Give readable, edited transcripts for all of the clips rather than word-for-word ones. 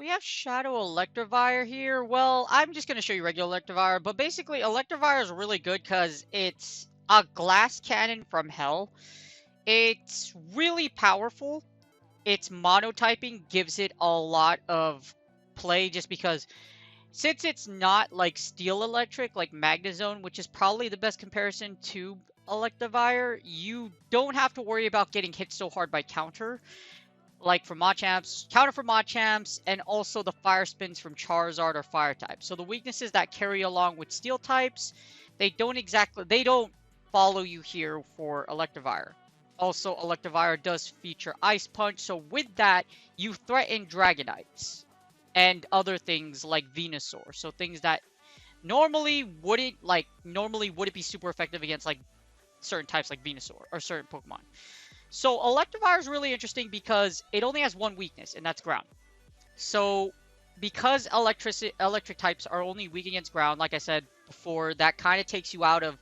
we have Shadow Electivire here. Well, I'm just going to show you regular Electivire, but basically Electivire is really good because it's a glass cannon from hell. It's really powerful. Its monotyping gives it a lot of play just because since it's not like Steel Electric, like Magnezone, which is probably the best comparison to Electivire, you don't have to worry about getting hit so hard by counter like from Machamps, counter from Machamps, and also the fire spins from Charizard or fire type. So the weaknesses that carry along with steel types, they don't follow you here for Electivire. Also, Electivire does feature Ice Punch, so with that, you threaten Dragonites and other things like Venusaur. So things that normally wouldn't be super effective against like certain types like Venusaur or certain Pokemon. So Electivire is really interesting because it only has one weakness, and that's ground. So because electric types are only weak against ground, like I said before, that kind of takes you out of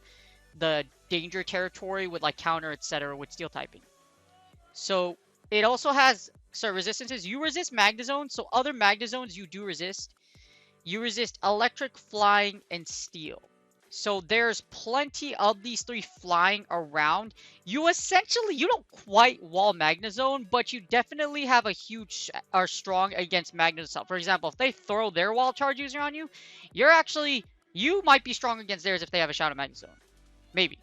the danger territory with like counter, etc. with steel typing. So it also has certain resistances. You resist Magnezone, so other Magnezones you do resist. You resist electric, flying, and steel. So there's plenty of these three flying around. You don't quite wall Magnezone, but you definitely have a huge are strong against Magnezone. For example, if they throw their wall charge user on you, you might be strong against theirs if they have a Shadow Magnezone. Maybe.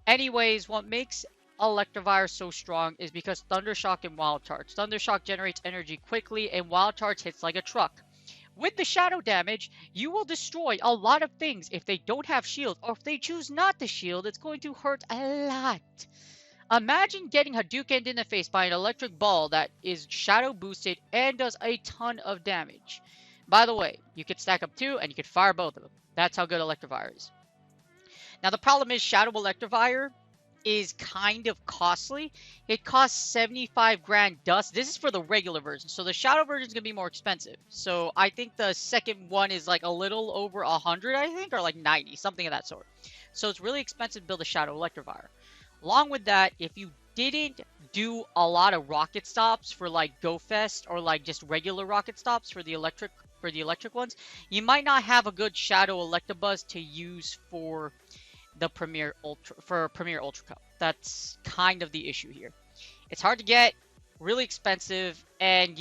Anyways, what makes Electivire so strong is because Thunder Shock and Wild Charge. Thunder Shock generates energy quickly and Wild Charge hits like a truck. With the shadow damage, you will destroy a lot of things if they don't have shield, or if they choose not to shield, it's going to hurt a lot. Imagine getting Hadoukened in the face by an electric ball that is shadow boosted and does a ton of damage. By the way, you could stack up two and you could fire both of them. That's how good Electivire is. Now the problem is Shadow Electivire is kind of costly. It costs 75 grand dust. This is for the regular version, so the shadow version is going to be more expensive. So I think the second one is like a little over 100, I think, or like 90, something of that sort. So it's really expensive to build a Shadow Electivire. Along with that, if you didn't do a lot of rocket stops for like Go Fest or like just regular rocket stops for the electric ones, you might not have a good Shadow Electabuzz to use for the Premier Ultra Cup. That's kind of the issue here. It's hard to get, really expensive, and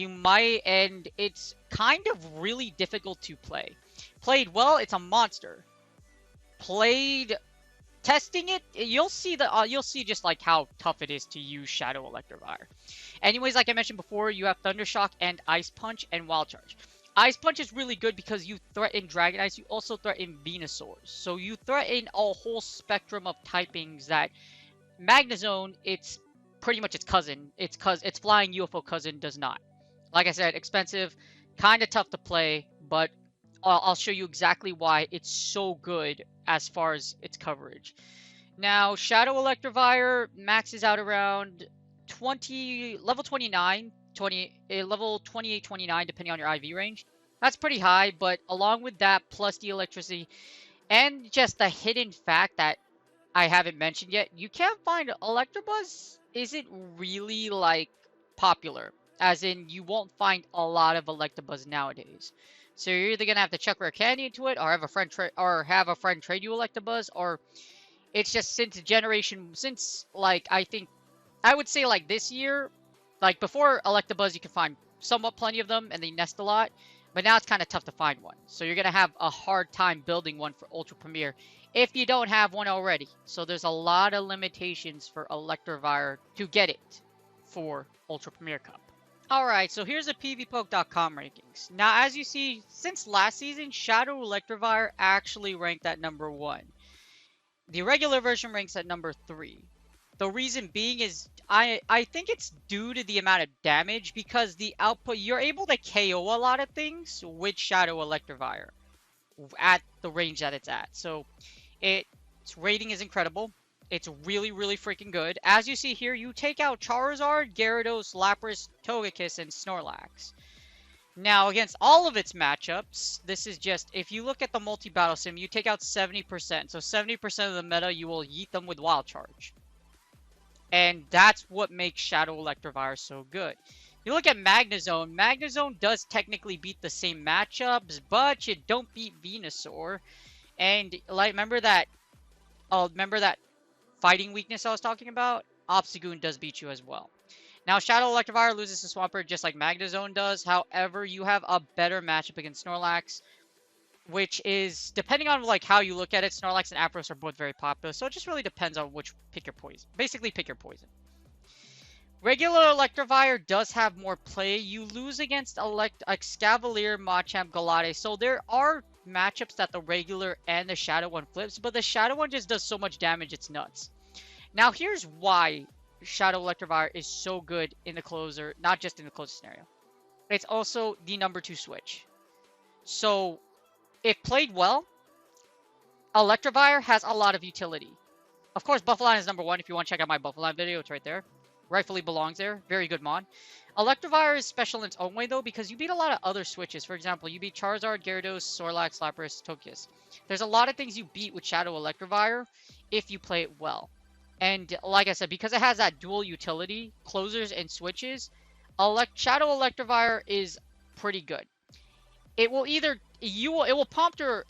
it's kind of really difficult to play. Played well, it's a monster. Testing it, you'll see just like how tough it is to use Shadow Electivire. Anyways, like I mentioned before, you have Thunder Shock and Ice Punch and Wild Charge. Ice Punch is really good because you threaten Dragonites, you also threaten Venusaurs. So you threaten a whole spectrum of typings that Magnezone, it's pretty much its cousin. Its flying UFO cousin does not. Like I said, expensive, kind of tough to play, but I'll show you exactly why it's so good as far as its coverage. Now, Shadow Electivire maxes out around level 29. Level 28, 29, depending on your IV range. That's pretty high, but along with that, plus the electricity, and just the hidden fact that I haven't mentioned yet, you can't find Electabuzz isn't really, like, popular. As in, you won't find a lot of Electabuzz nowadays. So you're either gonna have to chuck rare candy into it, or have a friend trade you Electabuzz, or it's just since like I would say like this year. Like, before Electabuzz, you can find somewhat plenty of them, and they nest a lot. But now it's kind of tough to find one. So you're going to have a hard time building one for Ultra Premier if you don't have one already. So there's a lot of limitations for Electivire to get it for Ultra Premier Cup. Alright, so here's the PvPoke.com rankings. Now, as you see, since last season, Shadow Electivire actually ranked at number 1. The regular version ranks at number 3. The reason being is I think it's due to the amount of damage, because the output, you're able to KO a lot of things with Shadow Electivire at the range that it's at. So its rating is incredible. It's really, really freaking good. As you see here, you take out Charizard, Gyarados, Lapras, Togekiss, and Snorlax. Now, against all of its matchups, this is just, if you look at the multi-battle sim, you take out 70%. So 70% of the meta, you will yeet them with Wild Charge. And that's what makes Shadow Electivire so good. You look at Magnezone. Magnezone does technically beat the same matchups, but you don't beat Venusaur. And like, remember that fighting weakness I was talking about? Obstagoon does beat you as well. Now, Shadow Electivire loses to Swampert just like Magnezone does. However, you have a better matchup against Snorlax, which is, depending on like how you look at it, Snorlax and Ampharos are both very popular. So it just really depends on which pick your poison. Basically, pick your poison. Regular Electivire does have more play. You lose against Escavalier, Machamp, Galate. So there are matchups that the regular and the Shadow one flips, but the Shadow one just does so much damage, it's nuts. Now here's why Shadow Electivire is so good in the closer, not just in the closer scenario. It's also the number 2 switch. So, if played well, Electivire has a lot of utility. Of course, Buffalon is number 1. If you want to check out my Buffalon video, it's right there. Rightfully belongs there. Very good mod. Electivire is special in its own way, though, because you beat a lot of other switches. For example, you beat Charizard, Gyarados, Snorlax, Lapras, Togekiss. There's a lot of things you beat with Shadow Electivire if you play it well. And like I said, because it has that dual utility, closers and switches, Shadow Electivire is pretty good. It will either it will prompt your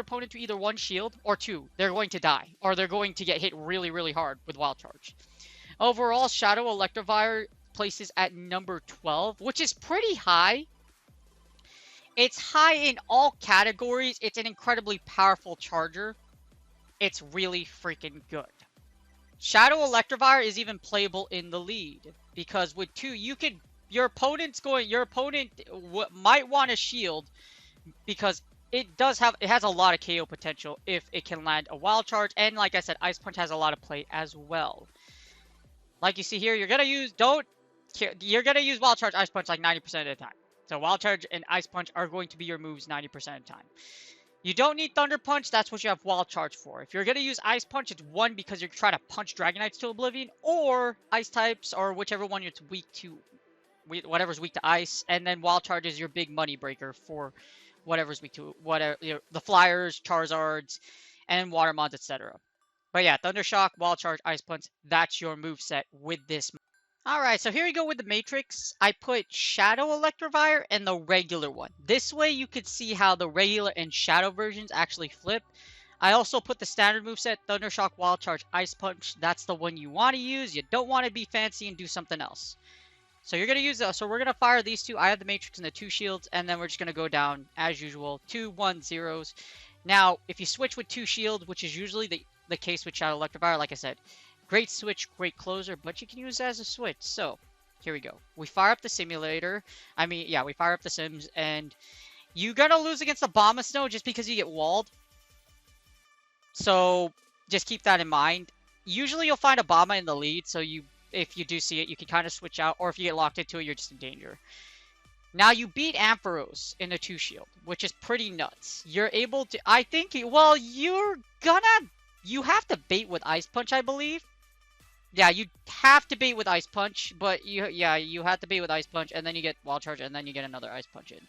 opponent to either 1 shield or 2. They're going to die, or they're going to get hit really, really hard with Wild Charge. Overall, Shadow Electivire places at number 12, which is pretty high. It's high in all categories. It's an incredibly powerful charger. It's really freaking good. Shadow Electivire is even playable in the lead because with 2, your opponent might want a shield because it has a lot of KO potential if it can land a Wild Charge, and like I said, Ice Punch has a lot of play as well. Like you see here, you're gonna use Wild Charge, Ice Punch like 90% of the time. So Wild Charge and Ice Punch are going to be your moves 90% of the time. You don't need Thunder Punch, that's what you have Wild Charge for. If you're going to use Ice Punch, it's 1 because you're trying to punch Dragonites to oblivion, or Ice types, or whichever one it's weak to, whatever's weak to Ice, and then Wild Charge is your big money breaker for whatever's weak to, the Flyers, Charizards, and Water Mons, etc. But yeah, Thunder Shock, Wild Charge, Ice Punch, that's your moveset with this. Alright, so here we go with the Matrix. I put Shadow Electivire and the regular one. This way you could see how the regular and Shadow versions actually flip. I also put the standard moveset, Thunder Shock, Wild Charge, Ice Punch. That's the one you want to use. You don't want to be fancy and do something else. So you're going to use so we're going to fire these 2. I have the Matrix and the 2 shields, and then we're just going to go down as usual. 2, 1, 0s. Now, if you switch with 2 shields, which is usually the case with Shadow Electivire, like I said, great switch, great closer, but you can use it as a switch. So, here we go. We fire up the simulator. We fire up the sims, and you're gonna lose against the Abomasnow just because you get walled. So, just keep that in mind. Usually you'll find Obama in the lead, so if you do see it, you can kind of switch out, or if you get locked into it, you're just in danger. Now, you beat Ampharos in a 2 shield, which is pretty nuts. You're able to, you have to bait with Ice Punch, I believe. Yeah, you have to bait with Ice Punch, but you have to bait with Ice Punch, and then you get Wild Charge, and then you get another Ice Punch in.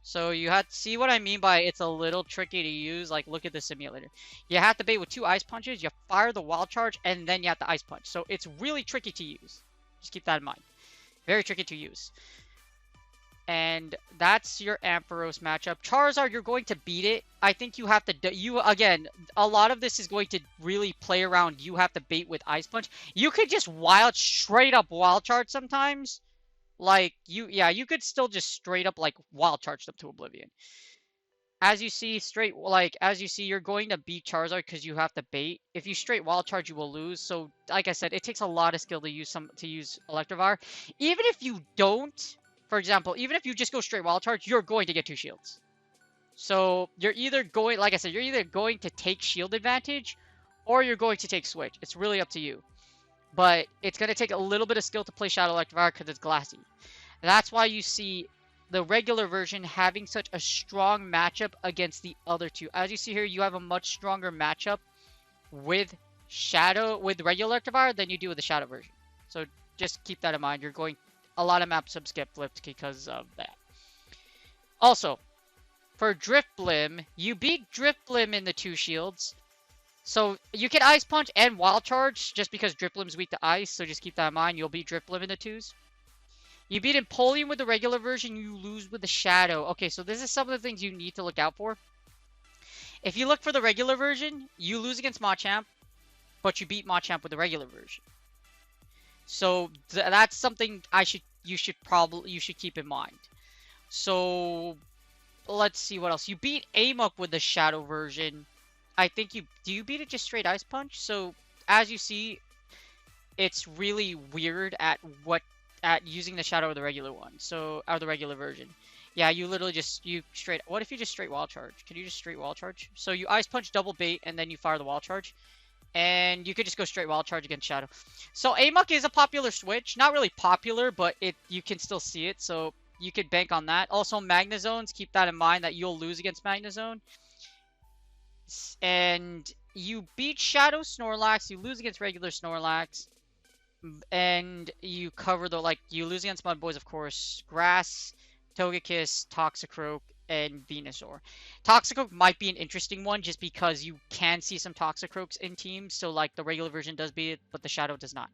So you have to see what I mean by it's a little tricky to use. Like, look at the simulator. You have to bait with 2 Ice Punches, you fire the Wild Charge, and then you have to Ice Punch. So it's really tricky to use. Just keep that in mind. Very tricky to use. And that's your Ampharos matchup. Charizard, you're going to beat it. I think you have to... Again, a lot of this is going to really play around. You have to bait with Ice Punch. You could just straight up Wild Charge sometimes. Like, you could still just straight up, like, Wild Charge them to oblivion. As you see, you're going to beat Charizard because you have to bait. If you straight Wild Charge, you will lose. So, like I said, it takes a lot of skill to use Electivire. Even if you don't... For example, even if you just go straight Wild Charge, you're going to get 2 shields. So, you're either going, like I said, you're either going to take shield advantage, or you're going to take switch. It's really up to you. But it's going to take a little bit of skill to play Shadow Electivire because it's glassy. That's why you see the regular version having such a strong matchup against the other 2. As you see here, you have a much stronger matchup with regular Electivire than you do with the Shadow version. So, just keep that in mind. You're going... A lot of matchups get flipped because of that. Also, for Drifblim, you beat Drifblim in the 2 shields. So, you can Ice Punch and Wild Charge just because Drifblim's weak to Ice. So, just keep that in mind. You'll beat Drifblim in the 2s. You beat Empoleon with the regular version, you lose with the Shadow. Okay, so this is some of the things you need to look out for. If you look for the regular version, you lose against Machamp, but you beat Machamp with the regular version. So that's something you should keep in mind. So let's see what else. You beat Amok with the Shadow version. I think do you beat it just straight Ice Punch? So as you see, it's really weird at using the Shadow or the regular one. So or the regular version. Yeah, you literally just straight. What if you just straight Wall Charge? Can you just straight Wall Charge? So you Ice Punch, double bait, and then you fire the Wall Charge. And you could just go straight Wild Charge against Shadow. So Amok is a popular switch. Not really popular, but you can still see it. So you could bank on that. Also, Magnezones, keep that in mind that you'll lose against Magnezone. And you beat Shadow Snorlax. You lose against regular Snorlax. And you cover you lose against Mud Boys, of course. Grass, Togekiss, Toxicroak, and Venusaur. Toxicroak might be an interesting one just because you can see some Toxicroaks in teams. So like the regular version does beat it, but the Shadow does not.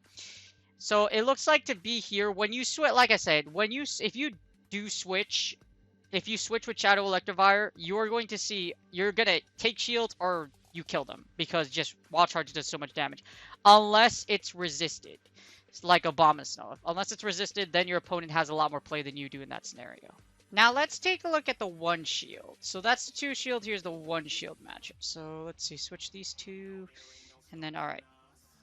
So it looks like to be here when you switch. Like I said, if you switch with Shadow Electivire, you're going to take shields or you kill them because just Wild Charge does so much damage, unless it's resisted. It's like Abomasnow. Unless it's resisted, then your opponent has a lot more play than you do in that scenario. Now let's take a look at the one shield. So that's the two shield. Here's the one shield matchup. So let's see, switch these two, and then alright.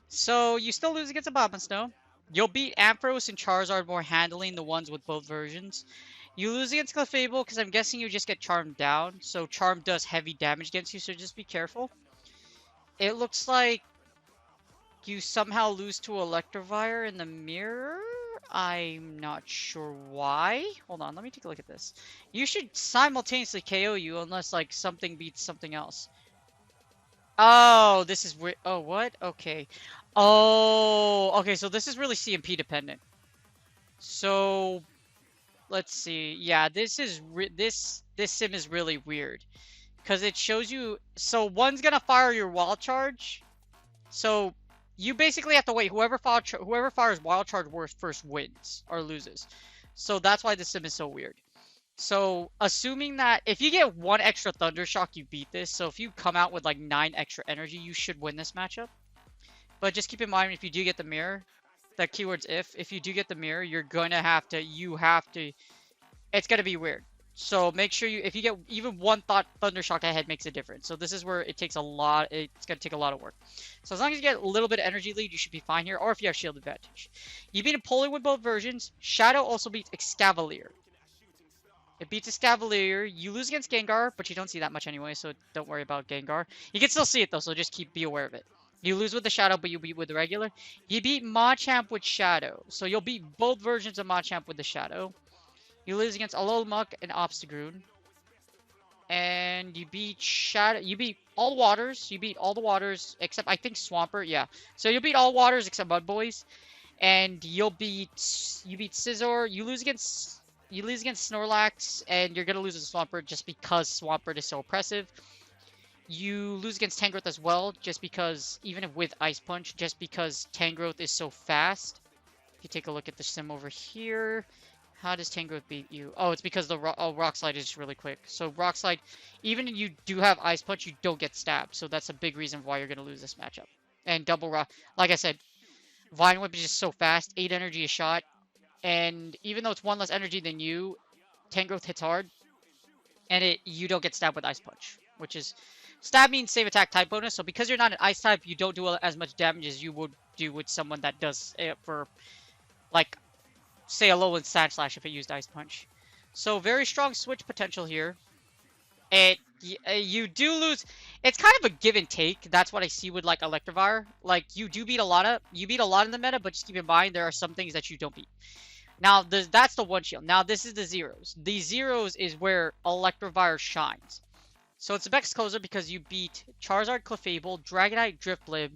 So you still lose against Abomasnow. You'll beat Ampharos and Charizard more handling the ones with both versions. You lose against Clefable because I'm guessing you just get Charmed down. So Charm does heavy damage against you, so just be careful. It looks like you somehow lose to Electivire in the mirror. I'm not sure why. Hold on, let me take a look at this. You should simultaneously KO you unless like something beats something else. Oh, this is weird. Oh, what? Okay. Oh, okay, so this is really CMP dependent. So let's see. Yeah, this sim is really weird because it shows you. So one's gonna fire your Wild Charge. So you basically have to wait. Whoever fires Wild Charge first wins or loses. So that's why the sim is so weird. So assuming that if you get one extra Thunder Shock, you beat this. So if you come out with like 9 extra energy, you should win this matchup. But just keep in mind, if you do get the mirror, that keyword's if you do get the mirror, you're gonna have to. It's gonna be weird. So make sure if you get even one Thunder Shock ahead makes a difference. So this is where it takes a lot, it's going to take a lot of work. So as long as you get a little bit of energy lead, you should be fine here, or if you have shield advantage. You beat Empoleon with both versions. Shadow also beats Excavalier. It beats Excavalier. You lose against Gengar, but you don't see that much anyway, so don't worry about Gengar. You can still see it though, so just be aware of it. You lose with the Shadow, but you beat with the regular. You beat Machamp with Shadow. So you'll beat both versions of Machamp with the Shadow. You lose against Alolan and Obstagoon. And you beat Shadow. You beat all waters. You beat all the waters except I think Swampert. Yeah. So you'll beat all waters except Mud Boys. And you beat Scizor. You lose against Snorlax, and you're gonna lose to Swampert just because Swampert is so oppressive. You lose against Tangrowth as well, just because even if with Ice Punch, just because Tangrowth is so fast. If you take a look at the sim over here. How does Tangrowth beat you? Oh, it's because the Rock Slide is just really quick. So Rock Slide, even if you do have Ice Punch, you don't get stabbed. So that's a big reason why you're going to lose this matchup. And Double Rock, like I said, Vine Whip is just so fast. 8 energy a shot. And even though it's 1 less energy than you, Tangrowth hits hard. And you don't get stabbed with Ice Punch. Which is, stab means save attack type bonus. So because you're not an Ice type, you don't do as much damage as you would do with someone that does it for, like, say Alolan Sand Slash if it used Ice Punch. So very strong switch potential here. You do lose. It's kind of a give and take. That's what I see with like Electivire. Like you beat a lot in the meta, but just keep in mind there are some things that you don't beat. Now that's the one shield. Now this is the zeros. The zeros is where Electivire shines. So it's the best closer because you beat Charizard, Clefable, Dragonite, Drifblim,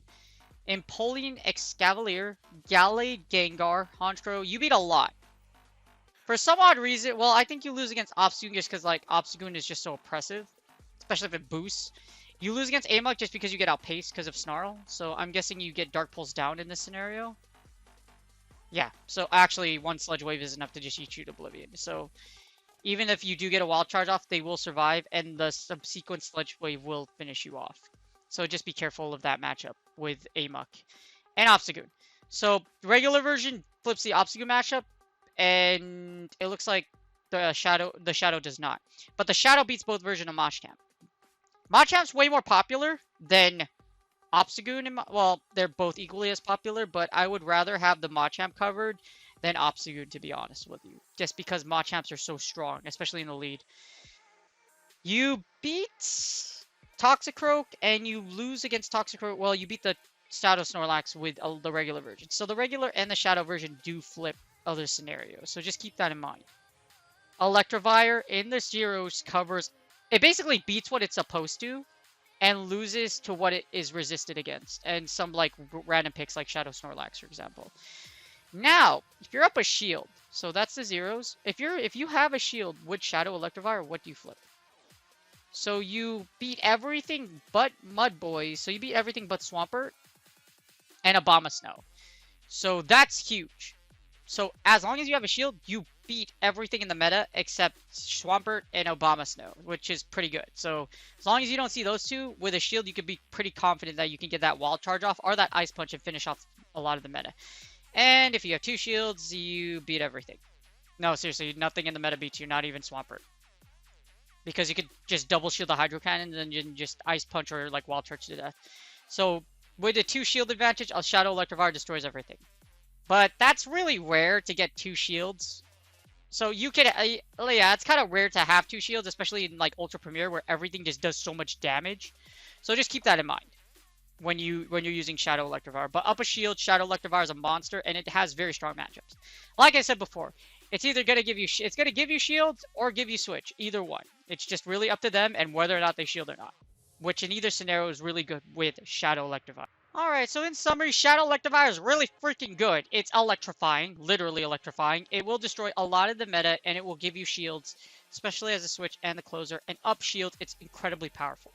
Empoleon, Excavalier, Gallade, Gengar, Honchkrow. You beat a lot. For some odd reason, well, I think you lose against Obstagoon just because, like, Obstagoon is just so oppressive. Especially if it boosts. You lose against Amok just because you get outpaced because of Snarl. So I'm guessing you get Dark Pulse down in this scenario. Yeah, so actually one Sludge Wave is enough to just eat you to Oblivion. So even if you do get a Wild Charge off, they will survive, and the subsequent Sludge Wave will finish you off. So just be careful of that matchup with Amok and Obstagoon. So regular version flips the Obstagoon matchup, and it looks like the Shadow does not. But the Shadow beats both versions of Machamp. Machamp's way more popular than Obstagoon. Well, they're both equally as popular, but I would rather have the Machamp covered than Obstagoon, to be honest with you. Just because Machamps are so strong, especially in the lead. You beat Toxicroak and you lose against Toxicroak. Well, you beat the Shadow Snorlax with the regular version. So the regular and the Shadow version do flip other scenarios. So just keep that in mind. Electivire in the Zeros covers... It basically beats what it's supposed to and loses to what it is resisted against. And some like random picks like Shadow Snorlax, for example. Now, if you're up a shield, so that's the Zeros. If you have a shield with Shadow Electivire, what do you flip? So you beat everything but Mudboys. So you beat everything but Swampert and Abomasnow. So that's huge. So as long as you have a shield, you beat everything in the meta except Swampert and Abomasnow, which is pretty good. So as long as you don't see those two, with a shield, you can be pretty confident that you can get that wall charge off or that Ice Punch and finish off a lot of the meta. And if you have two shields, you beat everything. No, seriously, nothing in the meta beats you, not even Swampert. Because you could just double shield the Hydro Cannon and then you can just Ice Punch or like Wall Charge to death. So with a 2 shield advantage, a Shadow Electivire destroys everything. But that's really rare to get 2 shields. So you can, yeah, it's kind of rare to have 2 shields, especially in like Ultra Premier where everything just does so much damage. So just keep that in mind when you're using Shadow Electivire. But up a shield, Shadow Electivire is a monster and it has very strong matchups. Like I said before, it's either gonna give you shields or give you switch, either one. It's just really up to them and whether or not they shield or not. Which in either scenario is really good with Shadow Electivire. Alright, so in summary, Shadow Electivire is really freaking good. It's electrifying, literally electrifying. It will destroy a lot of the meta, and it will give you shields, especially as a switch and the closer. And up shield, it's incredibly powerful.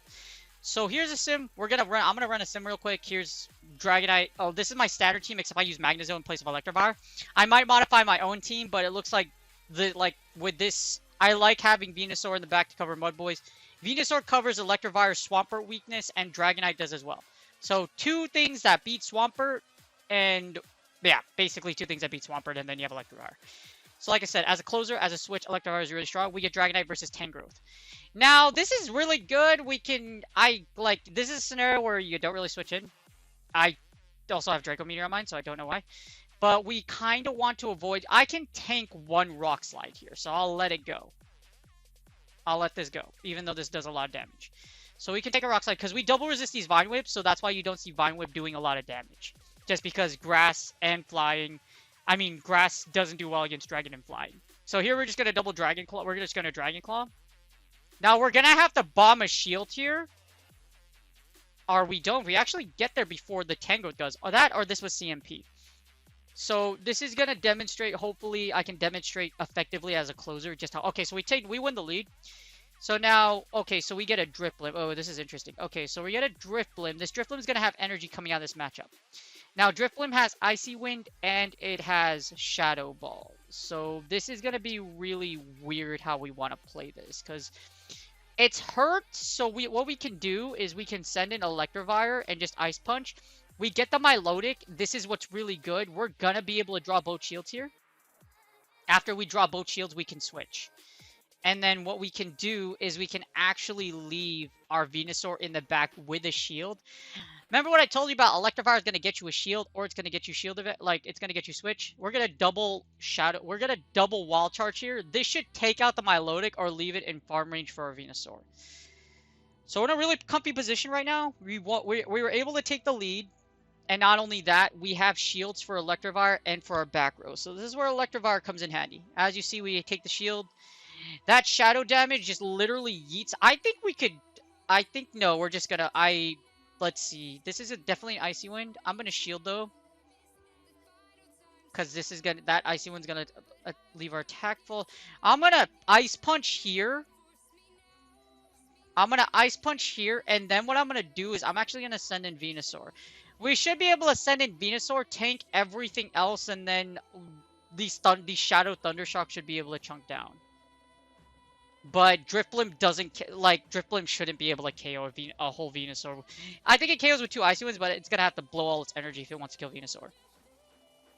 So here's a sim. I'm gonna run a sim real quick. Here's Dragonite. Oh, this is my standard team, except I use Magnezone in place of Electivire. I might modify my own team, but it looks like with this, I like having Venusaur in the back to cover Mudboys. Venusaur covers Electivire's Swampert weakness, and Dragonite does as well. So 2 things that beat Swampert, and yeah, basically 2 things that beat Swampert, and then you have Electivire. So like I said, as a closer, as a switch, Electivire is really strong. We get Dragonite versus Tangrowth. Now, this is really good. This is a scenario where you don't really switch in. I also have Draco Meteor on mine, so I don't know why. But we kind of want to avoid... I can tank 1 Rock Slide here, so I'll let it go. I'll let this go, even though this does a lot of damage. So we can take a Rock Slide, because we double resist these Vine Whips, so that's why you don't see Vine Whip doing a lot of damage. Just because Grass and Flying... I mean, Grass doesn't do well against Dragon and Flying. So here we're just going to double Dragon Claw. We're just going to Dragon Claw. Now we're going to have to bomb a shield here. Or we don't. We actually get there before the Tangrowth does. Or that, or this was CMP. So this is going to demonstrate, hopefully I can demonstrate effectively as a closer just how... Okay, so we win the lead. So now, okay, so we get a Drifblim. Oh, this is interesting. Okay, so we get a Drifblim. This Drifblim is going to have energy coming out of this matchup. Now, Drifblim has Icy Wind and it has Shadow Ball. So this is going to be really weird how we want to play this. Because it's hurt, so what we can do is we can send in Electivire and just Ice Punch. We get the Milotic. This is what's really good. We're going to be able to draw both shields here. After we draw both shields, we can switch. And then what we can do is we can actually leave our Venusaur in the back with a shield. Remember what I told you about Electivire is going to get you a shield or it's going to get you shield of it, like it's going to get you switch. We're going to double shadow. We're going to double wall charge here. This should take out the Milotic or leave it in farm range for our Venusaur. So we're in a really comfy position right now. We were able to take the lead. And not only that, we have shields for Electivire and for our back row. So this is where Electivire comes in handy. As you see, we take the shield. That shadow damage just literally yeets. No, we're just gonna, let's see. This is definitely an Icy Wind. I'm gonna shield though. Because this is gonna, that Icy Wind's gonna leave our attack full. I'm gonna Ice Punch here. And then what I'm gonna do is I'm actually gonna send in Venusaur. We should be able to send in Venusaur, tank everything else, and then these Shadow Thundershock should be able to chunk down. But Drifblim doesn't, like, Drifblim shouldn't be able to KO a whole Venusaur. I think it KOs with 2 Icy Winds, but it's going to have to blow all its energy if it wants to kill Venusaur.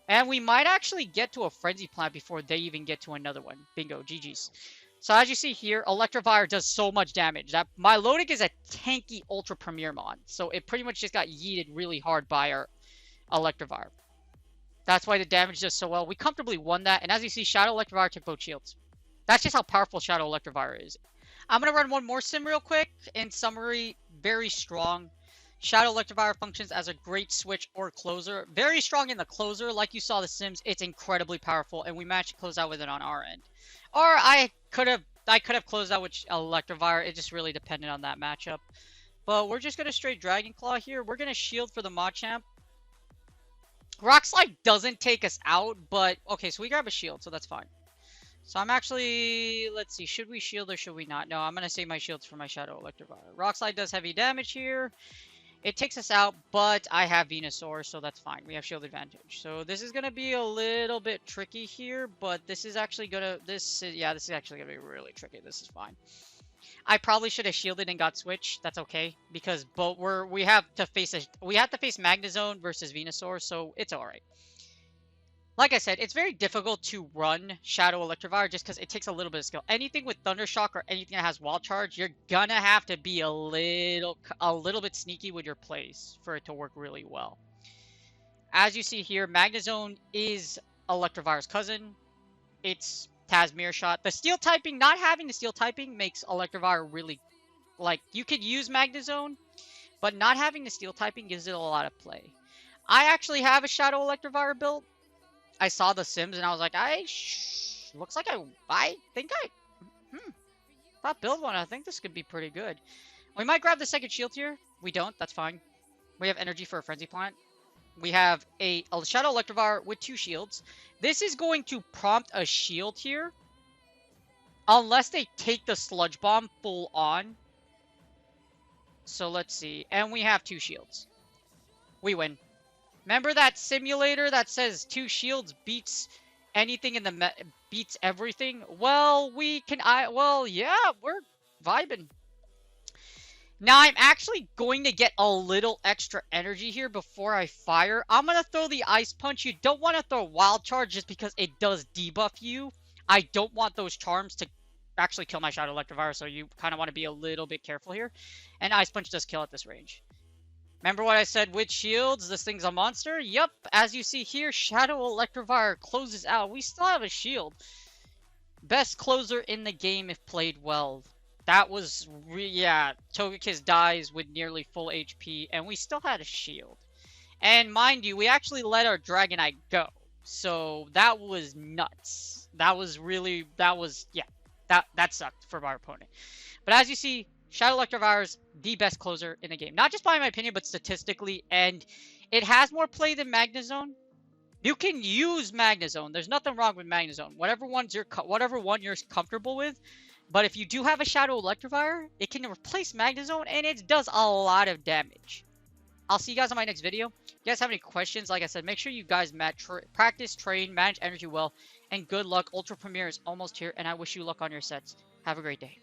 And we might actually get to a Frenzy Plant before they even get to another one. Bingo, GG's. So as you see here, Electivire does so much damage. That Milotic is a tanky Ultra Premier Mon. So it pretty much just got yeeted really hard by our Electivire. That's why the damage does so well. We comfortably won that. And as you see, Shadow Electivire took both shields. That's just how powerful Shadow Electivire is. I'm going to run one more sim real quick. In summary, very strong. Shadow Electivire functions as a great switch or closer. Very strong in the closer. Like you saw the sims, it's incredibly powerful. And we managed to close out with it on our end. Or I could have closed out with Electivire. It just really depended on that matchup. But we're just going to straight Dragon Claw here. We're going to shield for the Machamp. Rock Slide doesn't take us out, but okay, so we grab a shield, so that's fine. So I'm actually, let's see, should we shield or should we not? No, I'm going to save my shields for my Shadow Electivire. Rock Slide does heavy damage here. It takes us out, but I have Venusaur, so that's fine. We have shield advantage. So this is going to be a little bit tricky here, but this is actually going to, this is actually going to be really tricky. This is fine. I probably should have shielded and got switched. That's okay, because both we have to face Magnezone versus Venusaur, so it's all right. Like I said, it's very difficult to run Shadow Electivire just because it takes a little bit of skill. Anything with Thundershock or anything that has Wild Charge, you're gonna have to be a little bit sneaky with your plays for it to work really well. As you see here, Magnezone is Electivire's cousin. It's Tasmere Shot. The Steel typing, not having the Steel typing makes Electivire really, like, you could use Magnezone, but not having the Steel typing gives it a lot of play. I actually have a Shadow Electivire built. I saw the sims and I was like, looks like I think if I build one, I think this could be pretty good. We might grab the second shield here. We don't, that's fine. We have energy for a Frenzy Plant. We have a Shadow Electivire with 2 shields. This is going to prompt a shield here. Unless they take the Sludge Bomb full on. So let's see. And we have 2 shields. We win. Remember that simulator that says 2 shields beats anything in the beats everything? Well, yeah, we're vibing. Now I'm actually going to get a little extra energy here before I fire. I'm going to throw the Ice Punch. You don't want to throw Wild Charge just because it does debuff you. I don't want those charms to actually kill my Shadow Electivire, so you kind of want to be a little bit careful here. And Ice Punch does kill at this range. Remember what I said with shields? This thing's a monster? Yep, as you see here, Shadow Electivire closes out. We still have a shield. Best closer in the game if played well. That was, yeah, Togekiss dies with nearly full HP, and we still had a shield. And mind you, we actually let our Dragonite go. So that was nuts. That sucked for our opponent. But as you see, Shadow Electivire is the best closer in the game. Not just by my opinion, but statistically. And it has more play than Magnezone. You can use Magnezone. There's nothing wrong with Magnezone. Whatever one you're comfortable with. But if you do have a Shadow Electivire, it can replace Magnezone, and it does a lot of damage. I'll see you guys on my next video. If you guys have any questions, like I said, make sure you guys practice, train, manage energy well, and good luck. Ultra Premier is almost here, and I wish you luck on your sets. Have a great day.